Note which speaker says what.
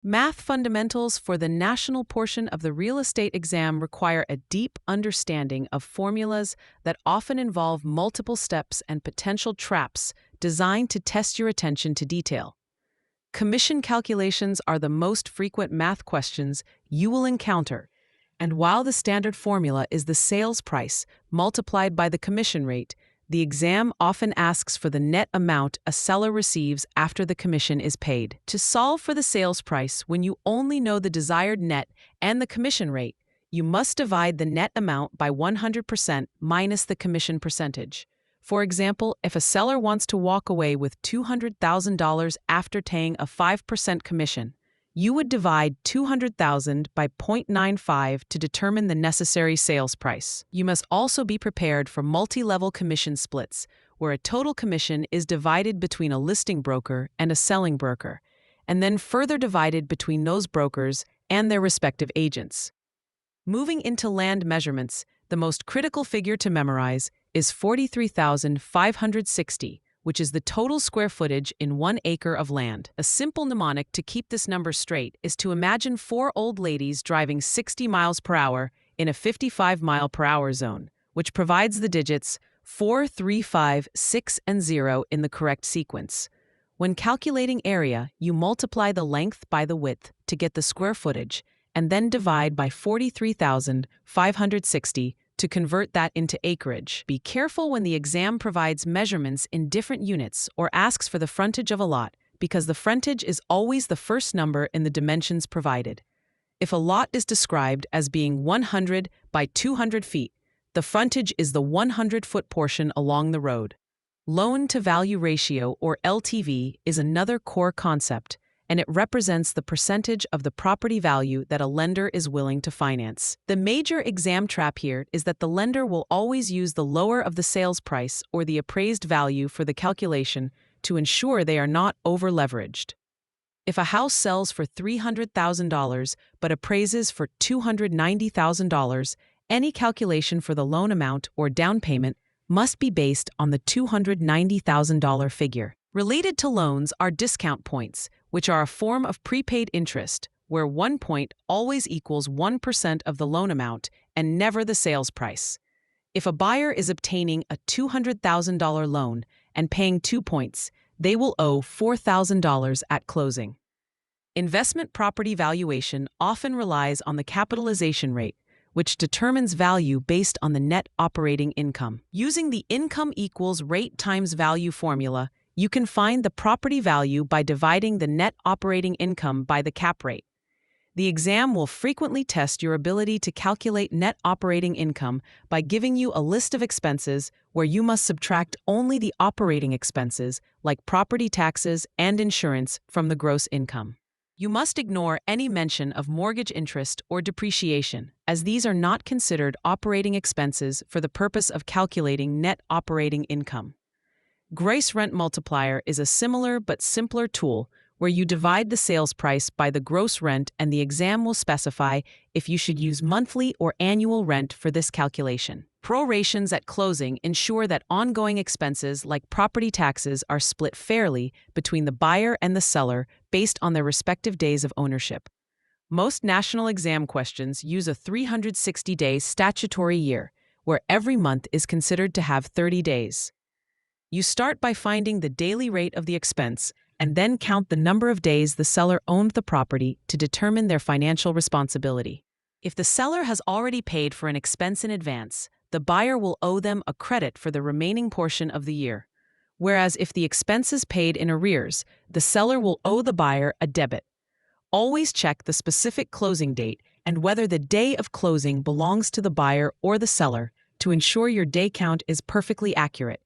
Speaker 1: Math fundamentals for the national portion of the real estate exam require a deep understanding of formulas that often involve multiple steps and potential traps designed to test your attention to detail. Commission calculations are the most frequent math questions you will encounter, and while the standard formula is the sales price multiplied by the commission rate, the exam often asks for the net amount a seller receives after the commission is paid. To solve for the sales price when you only know the desired net and the commission rate, you must divide the net amount by 100% minus the commission percentage. For example, if a seller wants to walk away with $200,000 after paying a 5% commission, you would divide $200,000 by 0.95 to determine the necessary sales price. You must also be prepared for multi-level commission splits, where a total commission is divided between a listing broker and a selling broker, and then further divided between those brokers and their respective agents. Moving into land measurements, the most critical figure to memorize is 43,560, which is the total square footage in 1 acre of land. A simple mnemonic to keep this number straight is to imagine 4 old ladies driving 60 miles per hour in a 55-mile-per-hour zone, which provides the digits 4, 3, 5, 6, and 0 in the correct sequence. When calculating area, you multiply the length by the width to get the square footage, and then divide by 43,560 to convert that into acreage. Be careful when the exam provides measurements in different units or asks for the frontage of a lot, because the frontage is always the first number in the dimensions provided. If a lot is described as being 100 by 200 feet, the frontage is the 100-foot portion along the road. Loan-to-value ratio, or LTV, is another core concept, and it represents the percentage of the property value that a lender is willing to finance. The major exam trap here is that the lender will always use the lower of the sales price or the appraised value for the calculation to ensure they are not over-leveraged. If a house sells for $300,000 but appraises for $290,000, any calculation for the loan amount or down payment must be based on the $290,000 figure. Related to loans are discount points, which are a form of prepaid interest, where 1 point always equals 1% of the loan amount and never the sales price. If a buyer is obtaining a $200,000 loan and paying 2 points, they will owe $4,000 at closing. Investment property valuation often relies on the capitalization rate, which determines value based on the net operating income. Using the income equals rate times value formula, you can find the property value by dividing the net operating income by the cap rate. The exam will frequently test your ability to calculate net operating income by giving you a list of expenses where you must subtract only the operating expenses, like property taxes and insurance, from the gross income. You must ignore any mention of mortgage interest or depreciation, as these are not considered operating expenses for the purpose of calculating net operating income. Gross rent multiplier is a similar but simpler tool where you divide the sales price by the gross rent, and the exam will specify if you should use monthly or annual rent for this calculation. Prorations at closing ensure that ongoing expenses like property taxes are split fairly between the buyer and the seller based on their respective days of ownership. Most national exam questions use a 360-day statutory year, where every month is considered to have 30 days. You start by finding the daily rate of the expense and then count the number of days the seller owned the property to determine their financial responsibility. If the seller has already paid for an expense in advance, the buyer will owe them a credit for the remaining portion of the year. Whereas if the expense is paid in arrears, the seller will owe the buyer a debit. Always check the specific closing date and whether the day of closing belongs to the buyer or the seller to ensure your day count is perfectly accurate.